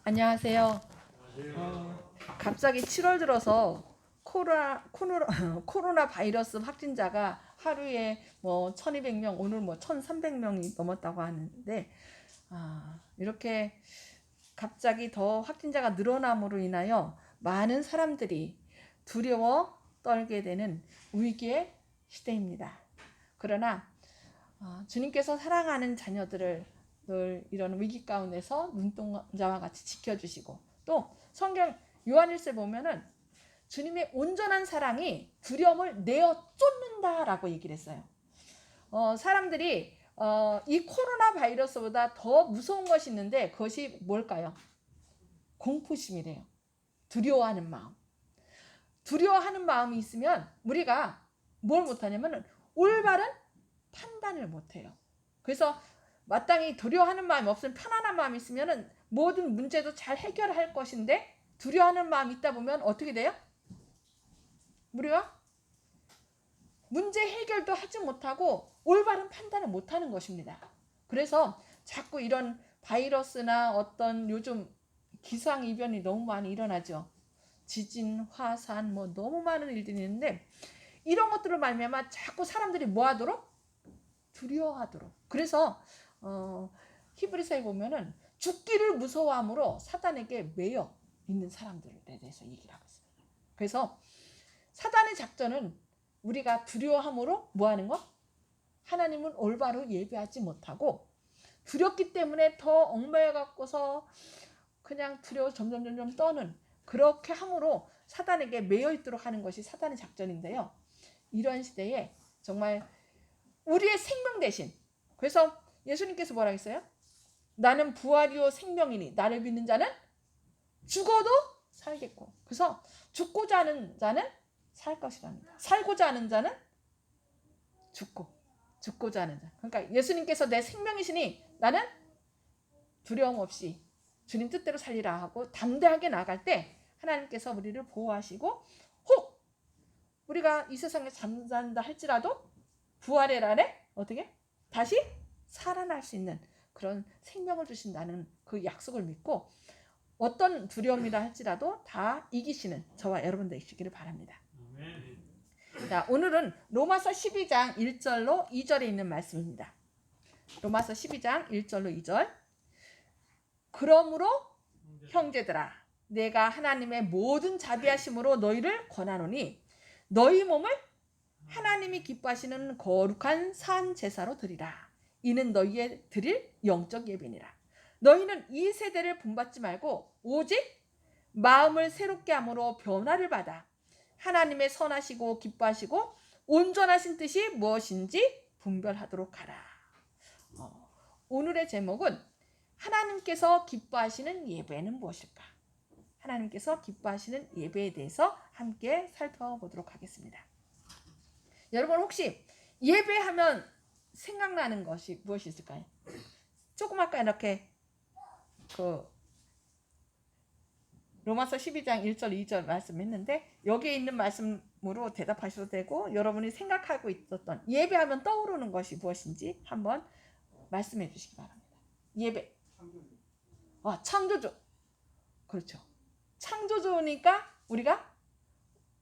안녕하세요. 갑자기 7월 들어서 코로나 바이러스 확진자가 하루에 뭐 1200명, 오늘 뭐 1300명이 넘었다고 하는데, 이렇게 갑자기 더 확진자가 늘어남으로 인하여 많은 사람들이 두려워 떨게 되는 위기의 시대입니다. 그러나 주님께서 사랑하는 자녀들을 늘 이런 위기 가운데서 눈동자와 같이 지켜주시고, 또 성경 요한일서에 보면은 주님의 온전한 사랑이 두려움을 내어 쫓는다라고 얘기를 했어요. 사람들이 이 코로나 바이러스보다 더 무서운 것이 있는데, 그것이 뭘까요? 공포심이래요. 두려워하는 마음. 두려워하는 마음이 있으면 우리가 뭘 못하냐면 올바른 판단을 못해요. 그래서 마땅히 두려워하는 마음이 없으면 편안한 마음이 있으면 모든 문제도 잘 해결할 것인데, 두려워하는 마음이 있다 보면 어떻게 돼요? 우리가 문제 해결도 하지 못하고 올바른 판단을 못하는 것입니다. 그래서 자꾸 이런 바이러스나 어떤 요즘 기상이변이 너무 많이 일어나죠. 지진, 화산, 뭐 너무 많은 일들이 있는데, 이런 것들을 말미암아 자꾸 사람들이 뭐 하도록? 두려워하도록. 그래서 히브리서에 보면은 죽기를 무서워함으로 사단에게 매여 있는 사람들에 대해서 얘기를 하고 있어요. 그래서 사단의 작전은 우리가 두려워함으로 뭐 하는 거? 하나님은 올바로 예배하지 못하고, 두렵기 때문에 더 얽매여 갖고서 그냥 두려워 점점 떠는, 그렇게 함으로 사단에게 매여 있도록 하는 것이 사단의 작전인데요. 이런 시대에 정말 우리의 생명 대신, 그래서 예수님께서 뭐라 했어요? 나는 부활이요 생명이니 나를 믿는 자는 죽어도 살겠고, 그래서 죽고자 하는 자는 살 것이랍니다. 살고자 하는 자는 죽고자 하는 자. 그러니까 예수님께서 내 생명이시니 나는 두려움 없이 주님 뜻대로 살리라 하고 담대하게 나갈 때 하나님께서 우리를 보호하시고, 혹 우리가 이 세상에 잠잔다 할지라도 부활의 날에 어떻게 다시 살아날 수 있는 그런 생명을 주신다는 그 약속을 믿고, 어떤 두려움이라 할지라도 다 이기시는 저와 여러분 되시기를 바랍니다. 자, 오늘은 로마서 12장 1절로 2절에 있는 말씀입니다. 로마서 12장 1절로 2절. 그러므로 형제들아, 내가 하나님의 모든 자비하심으로 너희를 권하노니 너희 몸을 하나님이 기뻐하시는 거룩한 산 제사로 드리라. 이는 너희의 드릴 영적 예배니라. 너희는 이 세대를 본받지 말고 오직 마음을 새롭게 함으로 변화를 받아 하나님의 선하시고 기뻐하시고 온전하신 뜻이 무엇인지 분별하도록 하라. 오늘의 제목은 하나님께서 기뻐하시는 예배는 무엇일까? 하나님께서 기뻐하시는 예배에 대해서 함께 살펴보도록 하겠습니다. 여러분, 혹시 예배하면 생각나는 것이 무엇이 있을까요? 조금 아까 이렇게 로마서 12장 1절 2절 말씀했는데, 여기에 있는 말씀으로 대답하셔도 되고, 여러분이 생각하고 있었던 예배하면 떠오르는 것이 무엇인지 한번 말씀해 주시기 바랍니다. 예배. 창조주. 그렇죠. 창조주니까 우리가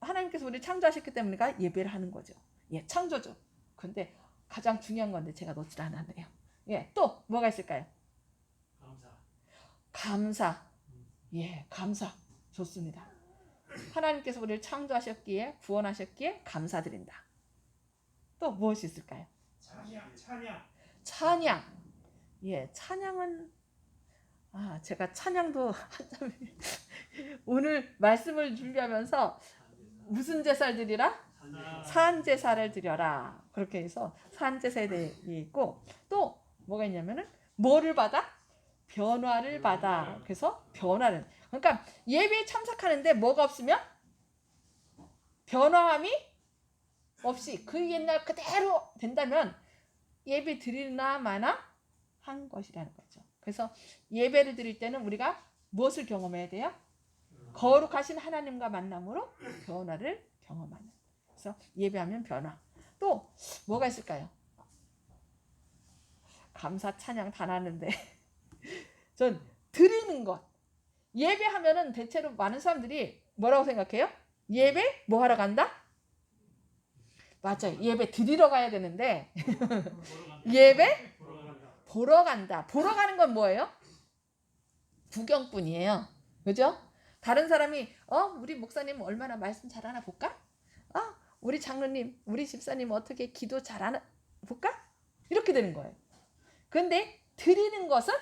하나님께서 우리를 창조하셨기 때문에 우리가 예배를 하는 거죠. 예, 창조주. 근데 가장 중요한 건데 제가 놓질 않았네요. 예, 또 뭐가 있을까요? 감사. 예, 감사. 좋습니다. 하나님께서 우리를 창조하셨기에, 구원하셨기에 감사드린다. 또 무엇이 있을까요? 찬양. 예, 찬양은 제가 찬양도 한참 오늘 말씀을 준비하면서 무슨 제사를 드리라? 산제사를 드려라. 그렇게 해서 산제사에 대해 있고, 또 뭐가 있냐면은 뭐를 받아? 변화를 받아. 그래서 변화를, 그러니까 예배에 참석하는데 뭐가 없으면 변화함이 없이 그 옛날 그대로 된다면 예배 드리나 마나 한 것이라는 거죠. 그래서 예배를 드릴 때는 우리가 무엇을 경험해야 돼요? 거룩하신 하나님과 만남으로 변화를 경험하는. 그래서 예배하면 변화. 또 뭐가 있을까요? 감사 찬양 다 나는데 전 드리는 것. 예배하면은 대체로 많은 사람들이 뭐라고 생각해요? 예배 뭐 하러 간다? 맞아요. 예배 드리러 가야 되는데 예배 보러 간다. 보러 가는 건 뭐예요? 구경뿐이에요. 그죠? 다른 사람이 우리 목사님 얼마나 말씀 잘하나 볼까? 우리 장로님, 우리 집사님 어떻게 기도 잘하나 볼까? 이렇게 되는 거예요. 근데 드리는 것은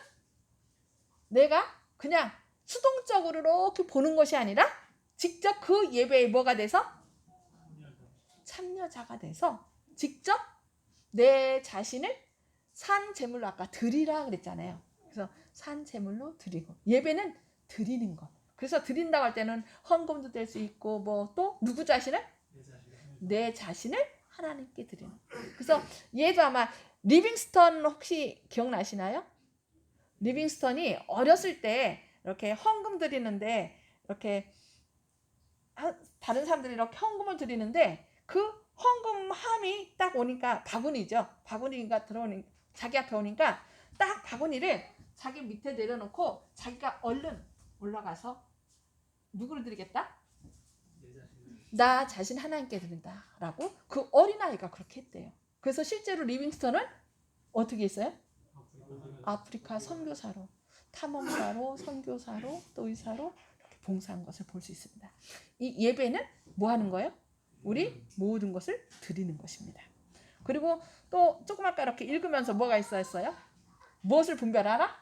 내가 그냥 수동적으로 이렇게 보는 것이 아니라 직접 그 예배에 뭐가 돼서? 참여자가 돼서 직접 내 자신을 산 제물로 아까 드리라 그랬잖아요. 그래서 산 제물로 드리고 예배는 드리는 것. 그래서 드린다고 할 때는 헌금도 될 수 있고 뭐 또 누구 자신을? 내 자신을 하나님께 드리는. 그래서 얘도 아마 리빙스턴 혹시 기억나시나요? 리빙스턴이 어렸을 때 이렇게 헌금 드리는데 이렇게 다른 사람들이 이렇게 헌금을 드리는데 그 헌금함이 딱 오니까 바구니죠. 바구니가 들어오니 자기 앞에 오니까 딱 바구니를 자기 밑에 내려놓고 자기가 얼른 올라가서 누구를 드리겠다? 나 자신 하나님께 드린다라고 그 어린아이가 그렇게 했대요. 그래서 실제로 리빙스턴은 어떻게 했어요? 아프리카 선교사로, 탐험가로, 선교사로, 또 의사로 이렇게 봉사한 것을 볼 수 있습니다. 이 예배는 뭐 하는 거예요? 우리 모든 것을 드리는 것입니다. 그리고 또 조금 아까 이렇게 읽으면서 뭐가 있었어요? 무엇을 분별하라?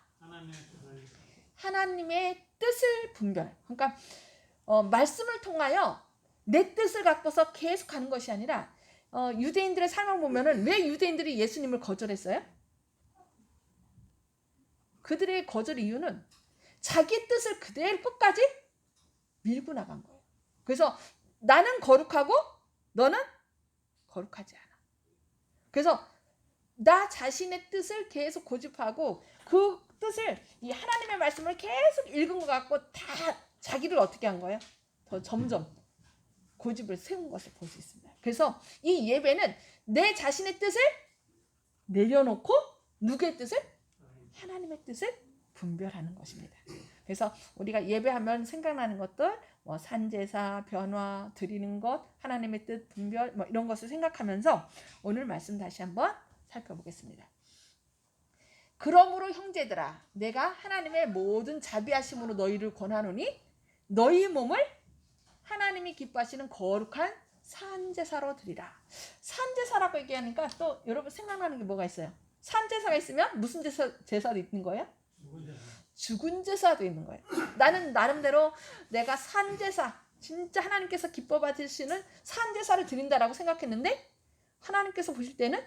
하나님의 뜻을 분별. 그러니까 말씀을 통하여 내 뜻을 갖고서 계속 하는 것이 아니라 유대인들의 삶을 보면은 왜 유대인들이 예수님을 거절했어요? 그들의 거절 이유는 자기 뜻을 그대로 끝까지 밀고 나간 거예요. 그래서 나는 거룩하고 너는 거룩하지 않아. 그래서 나 자신의 뜻을 계속 고집하고 그 뜻을 이 하나님의 말씀을 계속 읽은 것 같고 다 자기를 어떻게 한 거예요? 더 점점 고집을 세운 것을 볼 수 있습니다. 그래서 이 예배는 내 자신의 뜻을 내려놓고 누구의 뜻을? 하나님의 뜻을 분별하는 것입니다. 그래서 우리가 예배하면 생각나는 것들 뭐 산제사, 변화, 드리는 것, 하나님의 뜻, 분별 뭐 이런 것을 생각하면서 오늘 말씀 다시 한번 살펴보겠습니다. 그러므로 형제들아 내가 하나님의 모든 자비하심으로 너희를 권하노니 너희 몸을 하나님이 기뻐하시는 거룩한 산제사로 드리라. 산제사라고 얘기하니까 또 여러분 생각나는 게 뭐가 있어요? 산제사가 있으면 무슨 제사도 있는 거예요? 죽은 제사도 있는 거예요. 나는 나름대로 내가 산제사 진짜 하나님께서 기뻐 받으시는 산제사를 드린다라고 생각했는데 하나님께서 보실 때는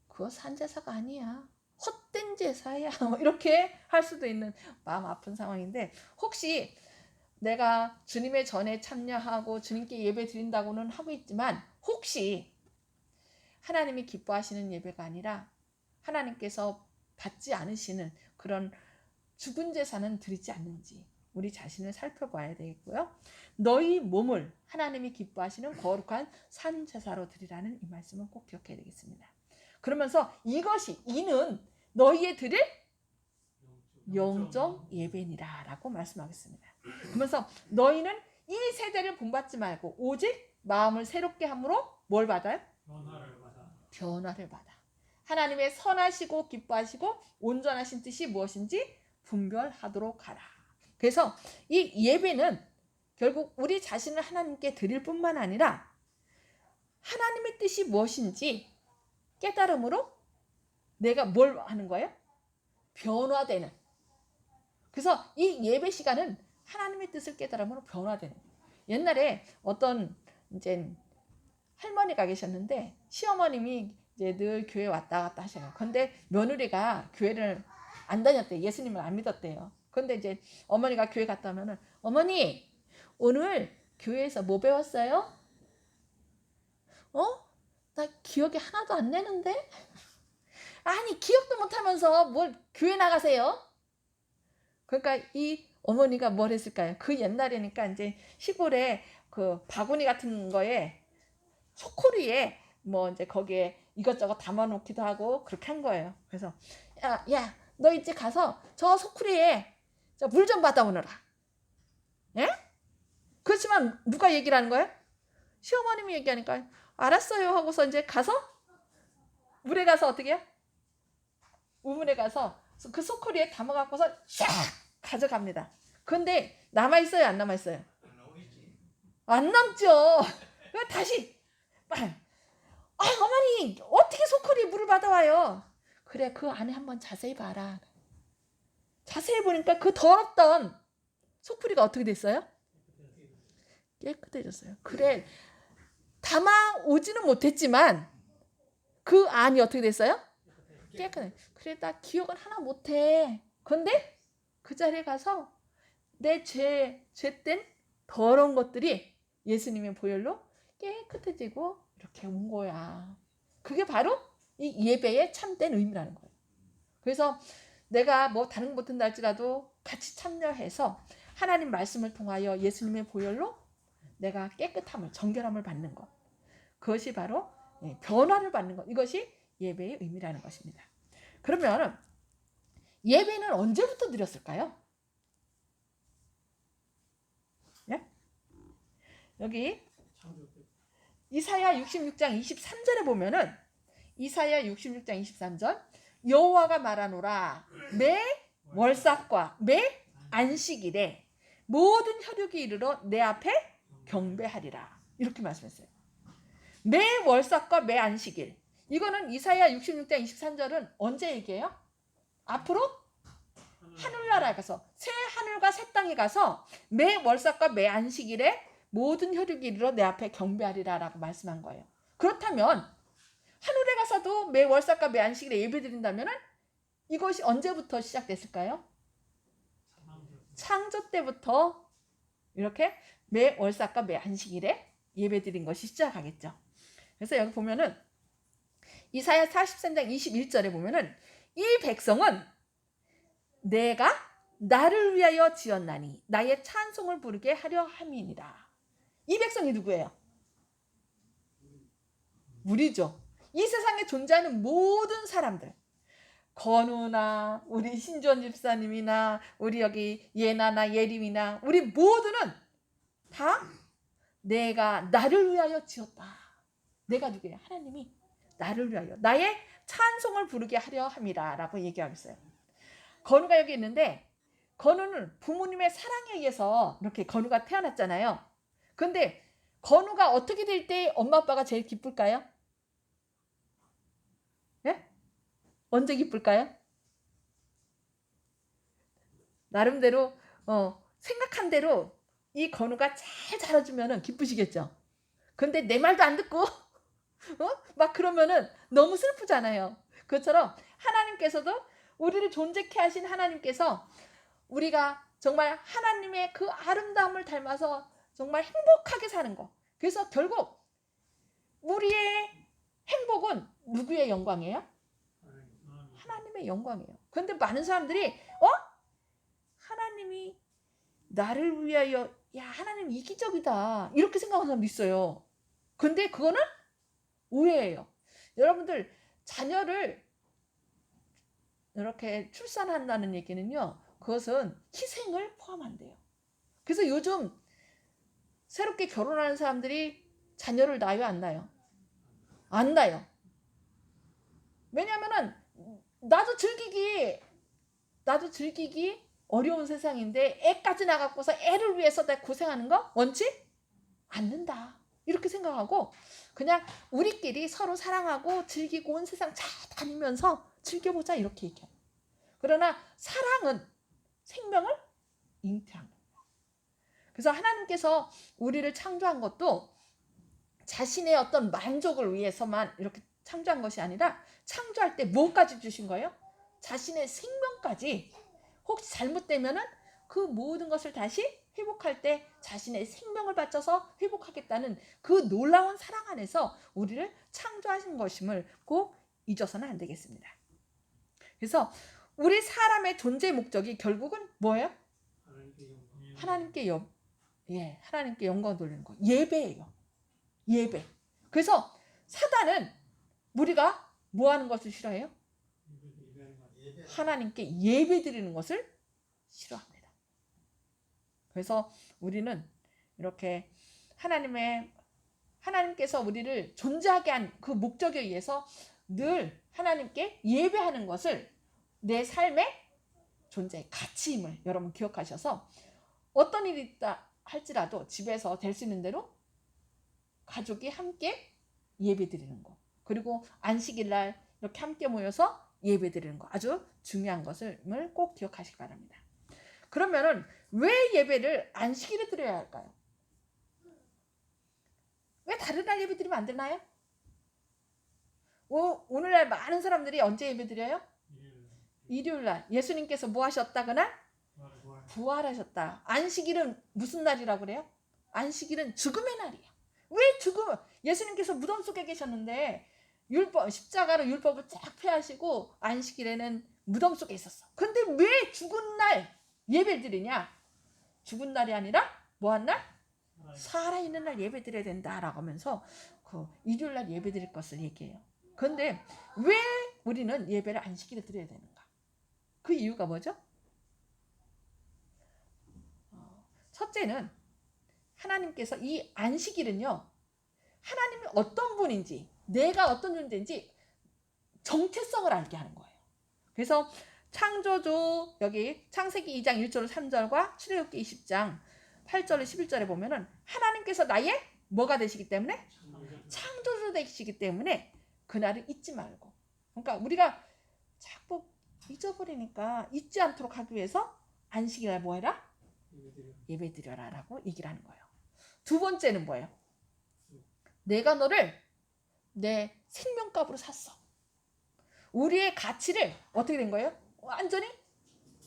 그거 산제사가 아니야. 헛된 제사야. 이렇게 할 수도 있는 마음 아픈 상황인데 혹시 내가 주님의 전에 참여하고 주님께 예배 드린다고는 하고 있지만 혹시 하나님이 기뻐하시는 예배가 아니라 하나님께서 받지 않으시는 그런 죽은 제사는 드리지 않는지 우리 자신을 살펴봐야 되겠고요. 너희 몸을 하나님이 기뻐하시는 거룩한 산제사로 드리라는 이 말씀을 꼭 기억해야 되겠습니다. 그러면서 이는 너희의 드릴 영적 예배니라 라고 말씀하겠습니다. 그러면서 너희는 이 세대를 본받지 말고 오직 마음을 새롭게 함으로 뭘 받아요? 변화를 받아. 하나님의 선하시고 기뻐하시고 온전하신 뜻이 무엇인지 분별하도록 하라. 그래서 이 예배는 결국 우리 자신을 하나님께 드릴 뿐만 아니라 하나님의 뜻이 무엇인지 깨달음으로 내가 뭘 하는 거예요? 변화되는. 그래서 이 예배 시간은 하나님의 뜻을 깨달음으로 변화되는 거예요. 옛날에 어떤 이제 할머니가 계셨는데 시어머님이 이제 늘 교회 왔다 갔다 하셔요. 근데 며느리가 교회를 안 다녔대요. 예수님을 안 믿었대요. 근데 이제 어머니가 교회 갔다 오면은 어머니 오늘 교회에서 뭐 배웠어요? 나 기억이 하나도 안 나는데? 아니 기억도 못하면서 뭘 교회 나가세요? 그러니까 이 어머니가 뭘 했을까요? 그 옛날이니까 이제 시골에 그 바구니 같은 거에 소쿠리에 뭐 이제 거기에 이것저것 담아놓기도 하고 그렇게 한 거예요. 그래서 야 너 이제 가서 저 소쿠리에 물 좀 받아오너라. 예? 그렇지만 누가 얘기를 하는 거예요? 시어머님이 얘기하니까 알았어요 하고서 이제 가서 물에 가서 어떻게 해요? 우물에 가서 그 소쿠리에 담아갖고서 샥 가져갑니다. 근데 남아있어요? 안 남아있어요? 안 남죠. 다시 어머니 어떻게 소쿠리에 물을 받아와요? 그래 그 안에 한번 자세히 봐라. 자세히 보니까 그 더럽던 소쿠리가 어떻게 됐어요? 깨끗해졌어요. 그래 담아오지는 못했지만 그 안이 어떻게 됐어요? 깨끗해. 그래 나 기억은 하나 못해. 근데 그 자리에 가서 내 죄된 더러운 것들이 예수님의 보혈로 깨끗해지고 이렇게 온 거야. 그게 바로 이 예배의 참된 의미라는 거예요. 그래서 내가 뭐 다른 거 못한다 할지라도 같이 참여해서 하나님 말씀을 통하여 예수님의 보혈로 내가 깨끗함을, 정결함을 받는 것. 그것이 바로 변화를 받는 것. 이것이 예배의 의미라는 것입니다. 그러면 예배는 언제부터 드렸을까요? 예? 여기 이사야 66장 23절에 보면은 이사야 66장 23절 여호와가 말하노라 매 월삭과 매 안식일에 모든 혈육이 이르러 내 앞에 경배하리라. 이렇게 말씀했어요. 매 월삭과 매 안식일. 이거는 이사야 66장 23절은 언제 얘기해요? 앞으로 하늘나라에 가서 새 하늘과 새 땅에 가서 매 월삭과 매 안식일에 모든 혈육이 이르러 내 앞에 경배하리라 라고 말씀한 거예요. 그렇다면 하늘에 가서도 매 월삭과 매 안식일에 예배 드린다면 이것이 언제부터 시작됐을까요? 창조 때부터 이렇게 매 월삭과 매 안식일에 예배 드린 것이 시작하겠죠. 그래서 여기 보면은 이사야 43장 21절에 보면은 이 백성은 내가 나를 위하여 지었나니 나의 찬송을 부르게 하려 함이니라. 이 백성이 누구예요? 우리죠. 이 세상에 존재하는 모든 사람들, 건우나 우리 신주원 집사님이나 우리 여기 예나나 예림이나 우리 모두는 다 내가 나를 위하여 지었다. 내가 누구예요? 하나님이 나를 위하여 나의 찬송을 부르게 하려 함이라 라고 얘기하고 있어요. 건우가 여기 있는데 건우는 부모님의 사랑에 의해서 이렇게 건우가 태어났잖아요. 근데 건우가 어떻게 될 때 엄마 아빠가 제일 기쁠까요? 예? 언제 기쁠까요? 나름대로 생각한 대로 이 건우가 잘 자라주면 기쁘시겠죠. 근데 내 말도 안 듣고 막 그러면은 너무 슬프잖아요. 그것처럼 하나님께서도 우리를 존재케 하신 하나님께서 우리가 정말 하나님의 그 아름다움을 닮아서 정말 행복하게 사는 거. 그래서 결국 우리의 행복은 누구의 영광이에요? 하나님의 영광이에요. 그런데 많은 사람들이 하나님이 나를 위하여 하나님 이기적이다 이렇게 생각하는 사람도 있어요. 근데 그거는 오해예요. 여러분들 자녀를 이렇게 출산한다는 얘기는요. 그것은 희생을 포함한대요. 그래서 요즘 새롭게 결혼하는 사람들이 자녀를 낳아요? 안 낳아요? 안 낳아요. 왜냐하면 나도 즐기기 어려운 세상인데 애까지 낳아갖고서 애를 위해서 내가 고생하는 거 원치 않는다. 이렇게 생각하고 그냥 우리끼리 서로 사랑하고 즐기고 온 세상 잘 다니면서 즐겨보자 이렇게 얘기해요. 그러나 사랑은 생명을 잉태한 거예요. 그래서 하나님께서 우리를 창조한 것도 자신의 어떤 만족을 위해서만 이렇게 창조한 것이 아니라 창조할 때 뭐까지 주신 거예요? 자신의 생명까지. 혹시 잘못되면은 그 모든 것을 다시 회복할 때 자신의 생명을 바쳐서 회복하겠다는 그 놀라운 사랑 안에서 우리를 창조하신 것임을 꼭 잊어서는 안 되겠습니다. 그래서 우리 사람의 존재 목적이 결국은 뭐예요? 하나님께 영광 돌리는 거. 예배예요. 예배. 그래서 사단은 우리가 뭐 하는 것을 싫어해요? 하나님께 예배 드리는 것을 싫어합니다. 그래서 우리는 이렇게 하나님께서 우리를 존재하게 한 그 목적에 의해서 늘 하나님께 예배하는 것을 내 삶의 존재의 가치임을 여러분 기억하셔서 어떤 일이 있다 할지라도 집에서 될 수 있는 대로 가족이 함께 예배 드리는 거, 그리고 안식일날 이렇게 함께 모여서 예배 드리는 거 아주 중요한 것을 꼭 기억하시기 바랍니다. 그러면은 왜 예배를 안식일에 드려야 할까요? 왜 다른 날 예배 드리면 안 되나요? 오늘날 많은 사람들이 언제 예배 드려요? 일요일날. 예수님께서 뭐 하셨다 그날? 부활하셨다. 안식일은 무슨 날이라고 그래요? 안식일은 죽음의 날이에요. 왜 죽음? 예수님께서 무덤 속에 계셨는데 십자가로 율법을 쫙 폐하시고 안식일에는 무덤 속에 있었어. 근데 왜 죽은 날 예배를 드리냐? 죽은 날이 아니라 뭐한 날? 살아있는 날 예배 드려야 된다라고 하면서 그 일요일 날 예배 드릴 것을 얘기해요. 그런데 왜 우리는 예배를 안식일에 드려야 되는가? 그 이유가 뭐죠? 첫째는 하나님께서 이 안식일은요, 하나님이 어떤 분인지, 내가 어떤 존재인지 정체성을 알게 하는 거예요. 그래서 창조주 여기 창세기 2장 1절 3절과 출애굽기 20장 8절 11절에 보면은 하나님께서 나의 뭐가 되시기 때문에? 창조주 되시기 때문에 그날을 잊지 말고, 그러니까 우리가 자꾸 잊어버리니까 잊지 않도록 하기 위해서 안식일날 뭐 해라? 예배 드려라 라고 얘기를 하는 거예요. 두 번째는 뭐예요? 내가 너를 내 생명값으로 샀어. 우리의 가치를 어떻게 된 거예요? 완전히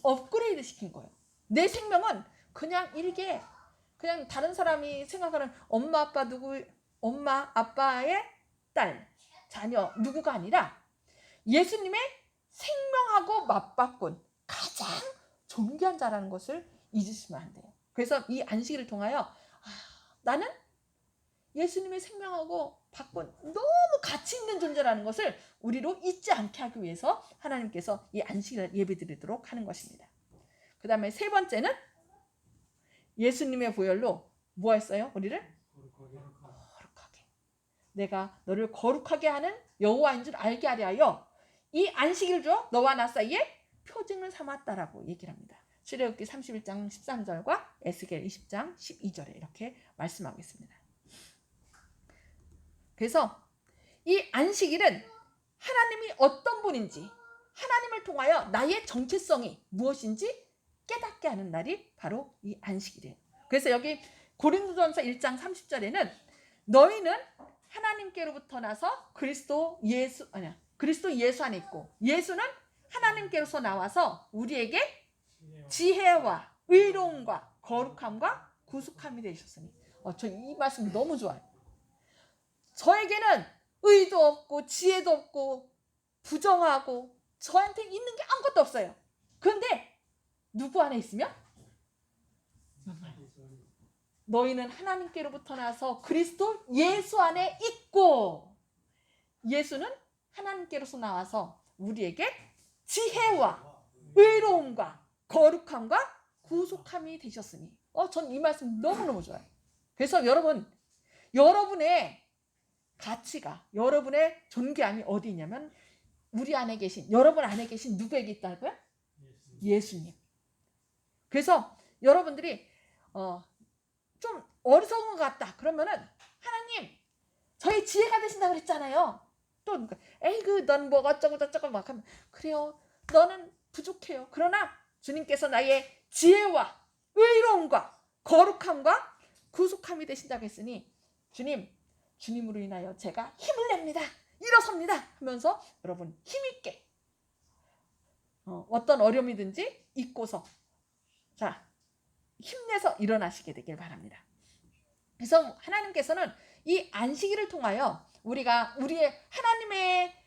업그레이드 시킨 거예요. 내 생명은 그냥 일개, 그냥 다른 사람이 생각하는 엄마 아빠의 딸, 자녀 누구가 아니라 예수님의 생명하고 맞바꾼 가장 존귀한 자라는 것을 잊으시면 안 돼요. 그래서 이 안식일을 통하여 나는 예수님의 생명하고 바꾼 너무 가치 있는 존재라는 것을 우리로 잊지 않게 하기 위해서 하나님께서 이 안식일을 예배드리도록 하는 것입니다. 그 다음에 세 번째는 예수님의 보혈로 뭐 했어요? 우리를? 거룩하게. 내가 너를 거룩하게 하는 여호와인 줄 알게 하려 하여 이 안식일로 너와 나 사이에 표징을 삼았다라고 얘기를 합니다. 출애굽기 31장 13절과 에스겔 20장 12절에 이렇게 말씀하고 있습니다. 그래서 이 안식일은 하나님이 어떤 분인지, 하나님을 통하여 나의 정체성이 무엇인지 깨닫게 하는 날이 바로 이 안식일이에요. 그래서 여기 고린도전서 1장 30절에는 너희는 하나님께로부터 나서 그리스도 예수 안에 있고, 예수는 하나님께로서 나와서 우리에게 지혜와 의로움과 거룩함과 구속함이 되셨으니. 저 이 말씀 너무 좋아요. 저에게는 의도 없고 지혜도 없고 부정하고 저한테 있는 게 아무것도 없어요. 그런데 누구 안에 있으면? 너희는 하나님께로부터 나서 그리스도 예수 안에 있고, 예수는 하나님께로서 나와서 우리에게 지혜와 의로움과 거룩함과 구속함이 되셨으니. 전 이 말씀 너무너무 좋아요. 그래서 여러분의 가치가, 여러분의 존귀함이 어디 있냐면 여러분 안에 계신 누구에게 있다고요? 예수님. 그래서 여러분들이 좀 어리석은 것 같다 그러면은 하나님 저희 지혜가 되신다고 그랬잖아요. 또 에이그 넌 뭐 어쩌고 저쩌고 막 하면 그래요, 너는 부족해요. 그러나 주님께서 나의 지혜와 의로움과 거룩함과 구속함이 되신다고 했으니 주님으로 인하여 제가 힘을 냅니다, 일어섭니다 하면서 여러분 힘있게 어떤 어려움이든지 잊고서 힘내서 일어나시게 되길 바랍니다. 그래서 하나님께서는 이 안식일을 통하여 우리가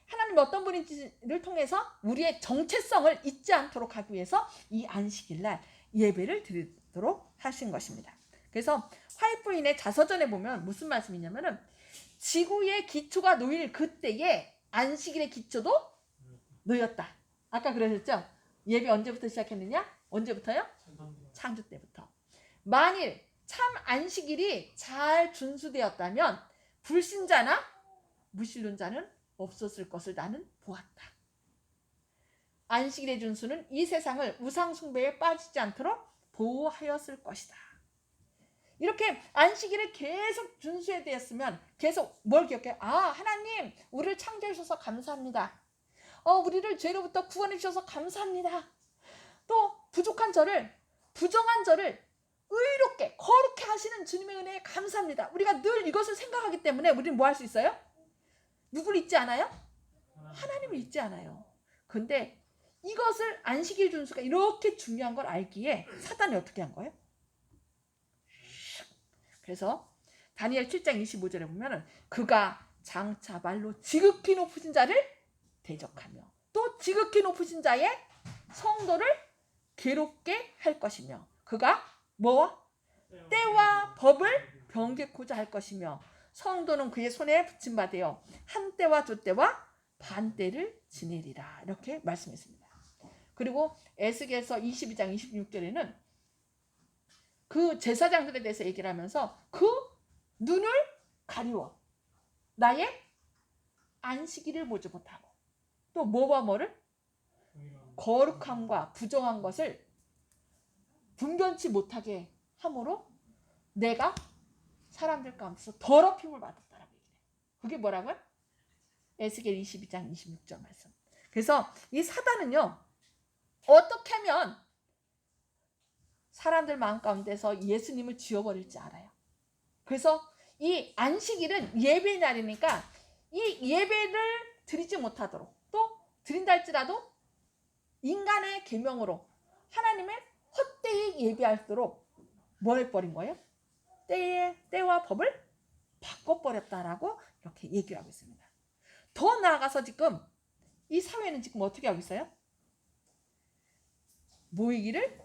하나님 어떤 분인지를 통해서 우리의 정체성을 잊지 않도록 하기 위해서 이 안식일날 예배를 드리도록 하신 것입니다. 그래서 화이트부인의 자서전에 보면 무슨 말씀이냐면은 지구의 기초가 놓일 그때에 안식일의 기초도 놓였다. 아까 그러셨죠? 예배 언제부터 시작했느냐? 언제부터요? 창조 때부터. 만일 참 안식일이 잘 준수되었다면 불신자나 무신론자는 없었을 것을 나는 보았다. 안식일의 준수는 이 세상을 우상 숭배에 빠지지 않도록 보호하였을 것이다. 이렇게 안식일을 계속 준수해 되었으면 계속 뭘 기억해? 하나님 우리를 창조해 주셔서 감사합니다. 우리를 죄로부터 구원해 주셔서 감사합니다. 또 부족한 저를, 부정한 저를 의롭게 거룩해 하시는 주님의 은혜에 감사합니다. 우리가 늘 이것을 생각하기 때문에 우리는 뭐 할 수 있어요? 누구를 잊지 않아요? 하나님을 잊지 않아요. 근데 이것을 안식일 준수가 이렇게 중요한 걸 알기에 사단이 어떻게 한 거예요? 그래서 다니엘 7장 25절에 보면은 그가 장차 말로 지극히 높으신 자를 대적하며 또 지극히 높으신 자의 성도를 괴롭게 할 것이며 그가 뭐와? 때와 법을 변개코자 할 것이며 성도는 그의 손에 붙임받으여 한 때와 두 때와 반 때를 지내리라. 이렇게 말씀했습니다. 그리고 에스겔서 22장 26절에는 그 제사장들에 대해서 얘기를 하면서 그 눈을 가리워 나의 안식일을 보지 못하고 또 뭐와 뭐를? 거룩함과 부정한 것을 분변치 못하게 함으로 내가 사람들 가운데서 더럽힘을 받았다라고 얘기해요. 그게 뭐라고요? 에스겔 22장 26절 말씀. 그래서 이 사단은요 어떻게 하면 사람들 마음 가운데서 예수님을 지워버릴지 알아요. 그래서 이 안식일은 예배의 날이니까 이 예배를 드리지 못하도록 또 드린다 할지라도 인간의 계명으로 하나님을 헛되이 예배하도록 뭘 해버린 거예요? 때와 법을 바꿔버렸다라고 이렇게 얘기하고 있습니다. 더 나아가서 지금 이 사회는 지금 어떻게 하고 있어요? 모이기를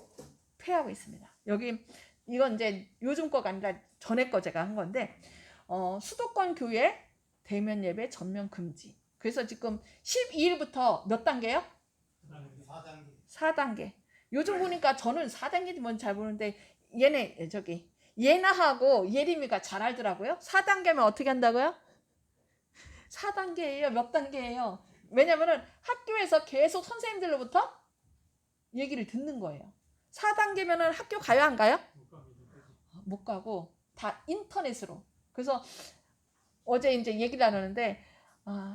폐하고 있습니다. 여기 이건 이제 요즘 거가 아니라 전에 거 제가 한 건데 수도권 교회 대면 예배 전면 금지. 그래서 지금 12일부터 몇 단계요? 4단계. 4단계. 요즘 보니까 저는 4단계인지 뭔지 잘 모르는데 예나하고 예림이가 잘 알더라고요. 4단계면 어떻게 한다고요? 4단계예요. 몇 단계예요? 왜냐면은 학교에서 계속 선생님들로부터 얘기를 듣는 거예요. 4단계면은 학교 가요, 안 가요? 못 가고 다 인터넷으로. 그래서 어제 이제 얘기를 나누는데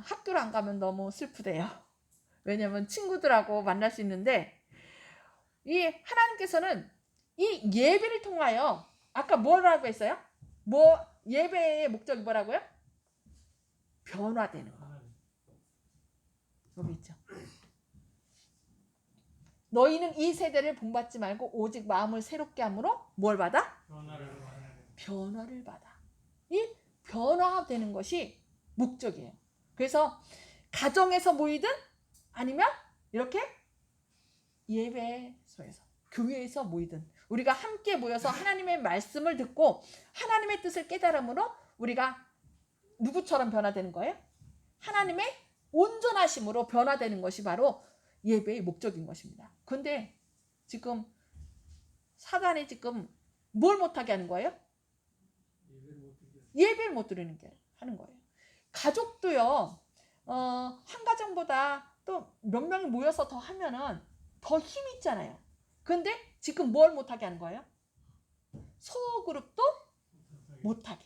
학교를 안 가면 너무 슬프대요. 왜냐면 친구들하고 만날 수 있는데 이 하나님께서는 이 예배를 통하여 아까 뭐라고 했어요? 예배의 목적이 뭐라고요? 변화되는 거. 여기 있죠. 너희는 이 세대를 본받지 말고 오직 마음을 새롭게 함으로 뭘 받아? 변화를 받아. 이 변화되는 것이 목적이에요. 그래서 가정에서 모이든 아니면 이렇게 예배소에서 교회에서 모이든 우리가 함께 모여서 하나님의 말씀을 듣고 하나님의 뜻을 깨달음으로 우리가 누구처럼 변화되는 거예요? 하나님의 온전하심으로 변화되는 것이 바로 예배의 목적인 것입니다. 그런데 지금 사단이 지금 뭘 못하게 하는 거예요? 예배를 못 드리는 게 하는 거예요. 가족도요. 한 가정보다 또 몇 명이 모여서 더 하면은 더 힘이 있잖아요. 그런데 지금 뭘 못하게 하는 거예요? 소그룹도 못하게.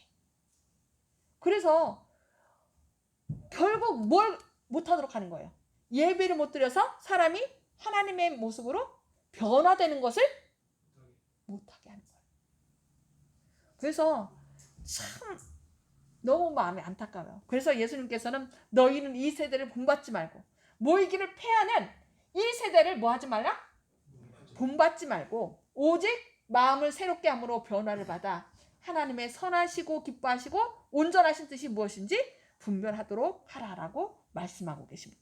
그래서 결국 뭘 못하도록 하는 거예요? 예배를 못 드려서 사람이 하나님의 모습으로 변화되는 것을 못하게 하는 거예요. 그래서 참 너무 마음이 안타까워요. 그래서 예수님께서는 너희는 이 세대를 본받지 말고 모이기를 폐하는 이 세대를 뭐 하지 말라? 본받지 말고 오직 마음을 새롭게 함으로 변화를 받아 하나님의 선하시고 기뻐하시고 온전하신 뜻이 무엇인지 분별하도록 하라라고 말씀하고 계십니다.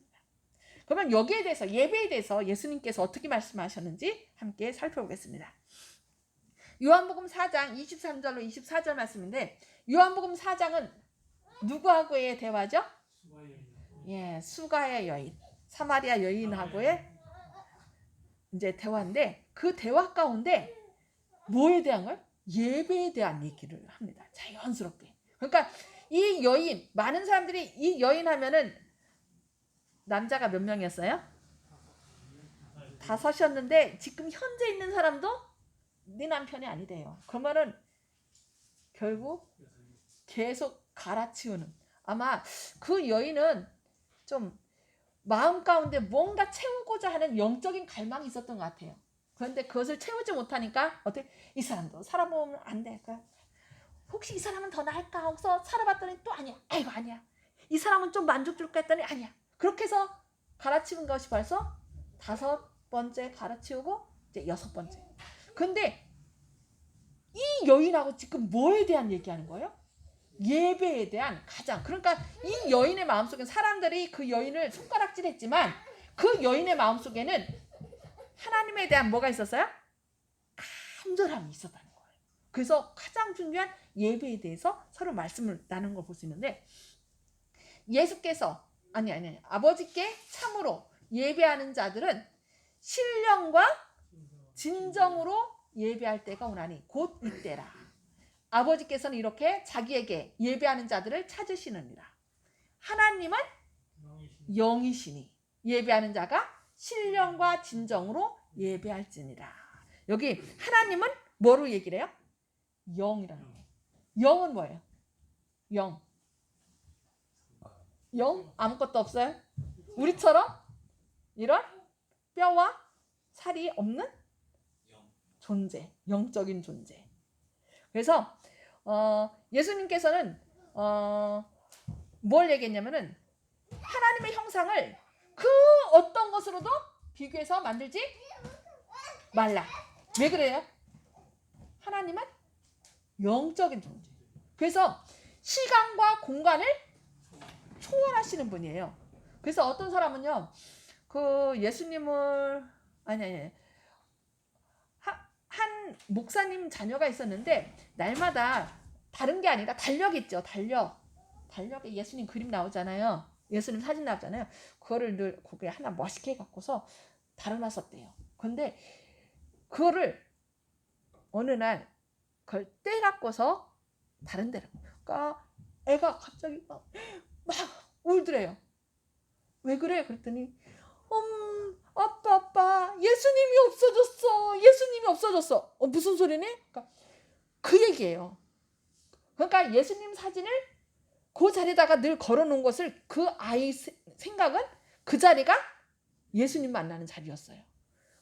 그러면 여기에 대해서 예배에 대해서 예수님께서 어떻게 말씀하셨는지 함께 살펴보겠습니다. 요한복음 4장 23절로 24절 말씀인데 요한복음 4장은 누구하고의 대화죠? 수가의 여인, 사마리아 여인하고의 이제 대화인데 그 대화 가운데 뭐에 대한 걸? 예배에 대한 얘기를 합니다. 자연스럽게. 그러니까 이 여인, 많은 사람들이 이 여인 하면은 남자가 몇 명이었어요? 5이었는데 지금 현재 있는 사람도 네 남편이 아니래요. 그러면은 결국 계속 갈아치우는. 아마 그 여인은 좀 마음 가운데 뭔가 채우고자 하는 영적인 갈망이 있었던 것 같아요. 그런데 그것을 채우지 못하니까 어떻게 이 사람도 살아보면 안 될까? 혹시 이 사람은 더 나을까 하고서 살아봤더니 또 아니야. 아이고 아니야. 이 사람은 좀 만족 줄까 했더니 아니야. 그렇게 해서 갈아치운 것이 벌써 5번째 갈아치우고 이제 6번째. 근데 이 여인하고 지금 뭐에 대한 얘기하는 거예요? 예배에 대한 가장. 그러니까 이 여인의 마음속엔 사람들이 그 여인을 손가락질했지만 그 여인의 마음속에는 하나님에 대한 뭐가 있었어요? 간절함이 있었다는 거예요. 그래서 가장 중요한 예배에 대해서 서로 말씀을 나누는 걸 볼 수 있는데 예수께서 아니 아버지께 참으로 예배하는 자들은 신령과 진정으로 예배할 때가 오나니 곧 이때라. 아버지께서는 이렇게 자기에게 예배하는 자들을 찾으시느니라. 하나님은 영이시니 예배하는 자가 신령과 진정으로 예배할지니라. 여기 하나님은 뭐로 얘기를 해요? 영이라는 거예요. 영은 뭐예요? 영. 영? 아무것도 없어요? 우리처럼 이런 뼈와 살이 없는 존재, 영적인 존재. 그래서 예수님께서는 뭘 얘기했냐면은 하나님의 형상을 그 어떤 것으로도 비교해서 만들지 말라. 왜 그래요? 하나님은 영적인 존재. 그래서 시간과 공간을 초월하시는 분이에요. 그래서 어떤 사람은요, 그 예수님을 아니 한 목사님 자녀가 있었는데 날마다 다른 게 아니라 달력 있죠. 달력에 예수님 그림 나오잖아요. 예수님 사진 나오잖아요. 그거를 늘 거기에 하나 멋있게 해갖고서 달아놨었대요. 근데 그거를 어느 날 그걸 떼갖고서 다른 데로. 그러니까 애가 갑자기 막 울더래요. 왜 그래? 그랬더니 아빠 예수님이 없어졌어. 무슨 소리니? 그러니까 그 얘기예요. 그러니까 예수님 사진을 그 자리에다가 늘 걸어놓은 것을 그 아이 생각은 그 자리가 예수님 만나는 자리였어요.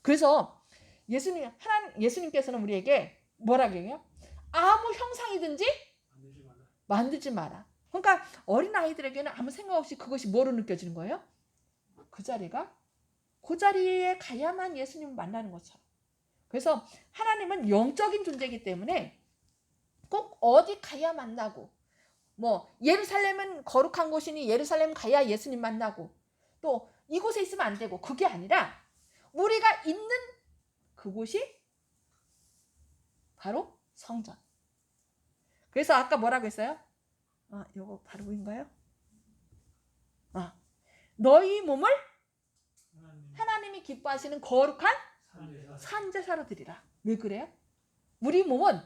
그래서 예수님께서는 우리에게 뭐라고 해요? 아무 형상이든지 만들지 마라. 그러니까 어린 아이들에게는 아무 생각 없이 그것이 뭐로 느껴지는 거예요? 그 자리가 그 자리에 가야만 예수님을 만나는 것처럼. 그래서 하나님은 영적인 존재이기 때문에 꼭 어디 가야 만나고, 뭐 예루살렘은 거룩한 곳이니 예루살렘 가야 예수님 만나고, 또 이곳에 있으면 안 되고, 그게 아니라 우리가 있는 그곳이 바로 성전. 그래서 아까 뭐라고 했어요? 요거 바로 보인가요? 너희 몸을 하나님이 기뻐하시는 거룩한 산제사로 드리라. 왜 그래요? 우리 몸은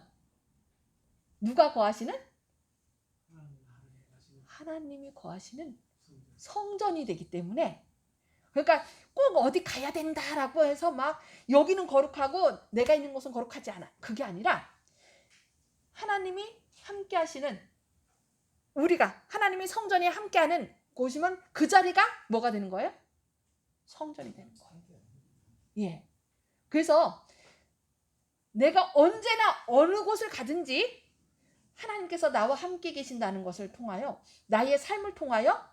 누가 거하시는? 하나님이 거하시는 성전이 되기 때문에, 그러니까 꼭 어디 가야 된다라고 해서 막 여기는 거룩하고 내가 있는 곳은 거룩하지 않아. 그게 아니라 하나님이 함께 하시는, 우리가 하나님이 성전에 함께하는 곳이면 그 자리가 뭐가 되는 거예요? 성전이 되는 거예요. 예. 그래서 내가 언제나 어느 곳을 가든지 하나님께서 나와 함께 계신다는 것을 통하여, 나의 삶을 통하여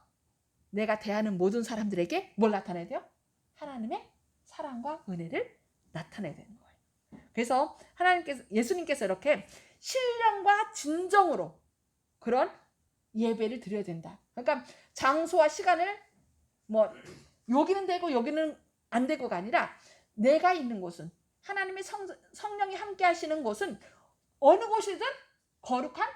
내가 대하는 모든 사람들에게 뭘 나타내야 돼요? 하나님의 사랑과 은혜를 나타내야 되는 거예요. 그래서 예수님께서 이렇게 신령과 진정으로 그런 예배를 드려야 된다. 그러니까 장소와 시간을 뭐 여기는 되고 여기는 안 되고가 아니라, 내가 있는 곳은, 하나님의 성령이 함께 하시는 곳은 어느 곳이든 거룩한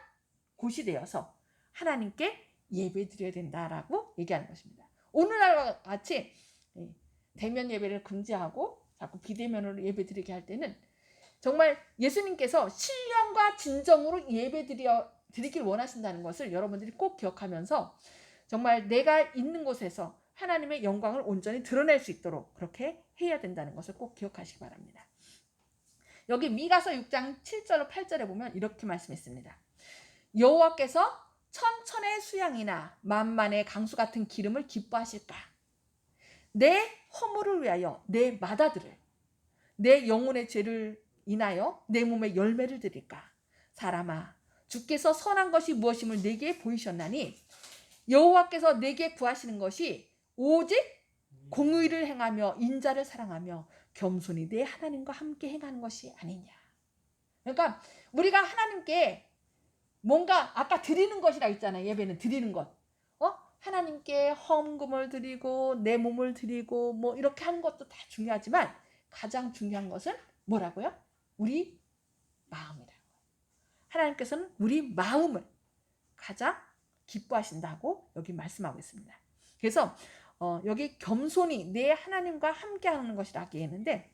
곳이 되어서 하나님께 예배 드려야 된다라고 얘기하는 것입니다. 오늘날과 같이 대면 예배를 금지하고 자꾸 비대면으로 예배 드리게 할 때는 정말 예수님께서 신령과 진정으로 예배 드리길 원하신다는 것을 여러분들이 꼭 기억하면서 정말 내가 있는 곳에서 하나님의 영광을 온전히 드러낼 수 있도록 그렇게 해야 된다는 것을 꼭 기억하시기 바랍니다. 여기 미가서 6장 7절 8절에 보면 이렇게 말씀했습니다. 여호와께서 천천의 수양이나 만만의 강수 같은 기름을 기뻐하실까? 내 허물을 위하여 내 마다들을, 내 영혼의 죄를 인하여 내 몸에 열매를 드릴까? 사람아, 주께서 선한 것이 무엇임을 내게 보이셨나니 여호와께서 내게 구하시는 것이 오직 공의를 행하며 인자를 사랑하며 겸손히 내 하나님과 함께 행하는 것이 아니냐. 그러니까 우리가 하나님께 뭔가 아까 드리는 것이라 했잖아요. 예배는 드리는 것. 하나님께 헌금을 드리고 내 몸을 드리고 뭐 이렇게 하는 것도 다 중요하지만 가장 중요한 것은 뭐라고요? 우리 마음이라고요. 하나님께서는 우리 마음을 가장 기뻐하신다고 여기 말씀하고 있습니다. 그래서 여기 겸손히 내 하나님과 함께하는 것이라고 했는데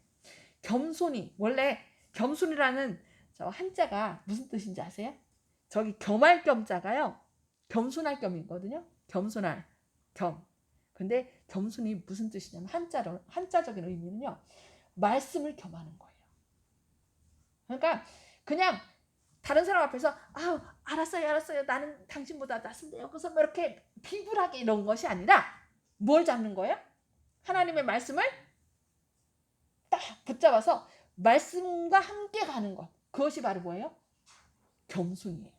겸손히 원래 겸손이라는 저 한자가 무슨 뜻인지 아세요? 저기 겸할 겸자가요 겸손할 겸이거든요. 겸손할 겸. 근데 겸손이 무슨 뜻이냐면 한자적인 의미는요 말씀을 겸하는 거예요. 그러니까 그냥 다른 사람 앞에서 알았어요 나는 당신보다 낫습니다 여기서 뭐 이렇게 비굴하게 이런 것이 아니라 뭘 잡는 거예요? 하나님의 말씀을 딱 붙잡아서 말씀과 함께 가는 것. 그것이 바로 뭐예요? 겸손이에요.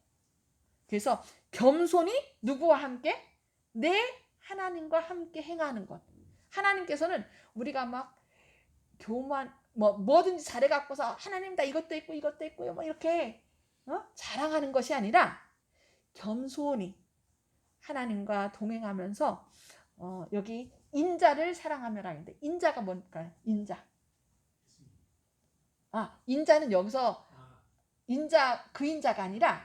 그래서 겸손이 누구와 함께? 내 하나님과 함께 행하는 것. 하나님께서는 우리가 막 교만 뭐든지 잘해갖고서 하나님 나 이것도 있고요 뭐 이렇게 자랑하는 것이 아니라 겸손히 하나님과 동행하면서 여기 인자를 사랑하며라는데 인자가 뭘까요? 인자는 여기서 인자 그 인자가 아니라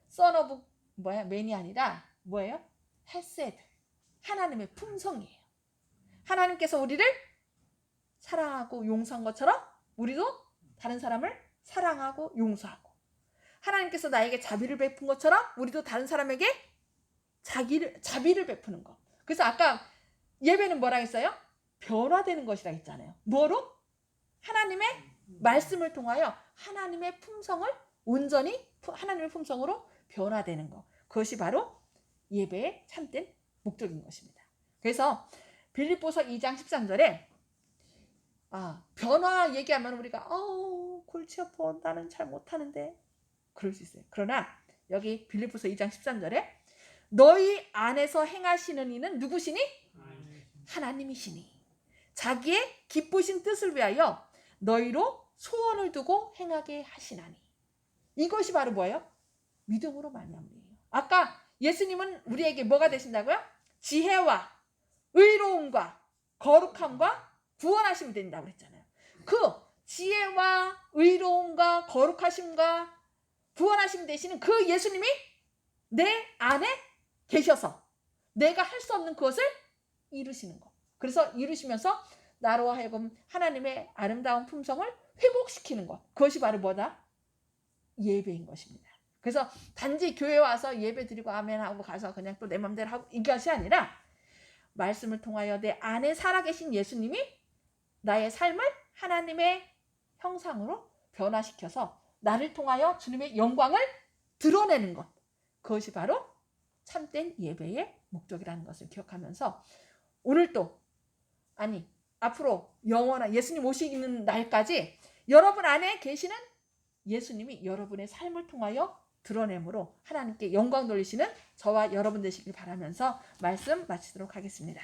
son of 맨이 아니라 뭐예요? 헤세드 하나님의 품성이에요. 하나님께서 우리를 사랑하고 용서한 것처럼 우리도 다른 사람을 사랑하고 용서하고 하나님께서 나에게 자비를 베푼 것처럼 우리도 다른 사람에게 자비를 베푸는 것. 그래서 아까 예배는 뭐라 했어요? 변화되는 것이라 했잖아요. 뭐로? 하나님의 말씀을 통하여 하나님의 품성을 온전히 하나님의 품성으로 변화되는 것. 그것이 바로 예배의 참된 목적인 것입니다. 그래서 빌립보서 2장 13절에 변화 얘기하면 우리가 골치 아파 나는 잘 못하는데 그럴 수 있어요. 그러나 여기 빌립보서 2장 13절에 너희 안에서 행하시는 이는 누구시니? 하나님이시니 자기의 기쁘신 뜻을 위하여 너희로 소원을 두고 행하게 하시나니. 이것이 바로 뭐예요? 믿음으로 말미암이에요. 아까 예수님은 우리에게 뭐가 되신다고요? 지혜와 의로움과 거룩함과 구원하심이 된다고 그랬잖아요. 그 지혜와 의로움과 거룩하심과 구원하심 되시는 그 예수님이 내 안에 계셔서 내가 할 수 없는 그것을 이루시는 것. 그래서 이루시면서 나로 하여금 하나님의 아름다운 품성을 회복시키는 것. 그것이 바로 뭐다? 예배인 것입니다. 그래서 단지 교회 와서 예배 드리고 아멘하고 가서 그냥 또 내 맘대로 하고 이것이 아니라 말씀을 통하여 내 안에 살아계신 예수님이 나의 삶을 하나님의 형상으로 변화시켜서 나를 통하여 주님의 영광을 드러내는 것. 그것이 바로 참된 예배의 목적이라는 것을 기억하면서 오늘도 앞으로 영원한 예수님 오시는 날까지 여러분 안에 계시는 예수님이 여러분의 삶을 통하여 드러내므로 하나님께 영광 돌리시는 저와 여러분 되시길 바라면서 말씀 마치도록 하겠습니다.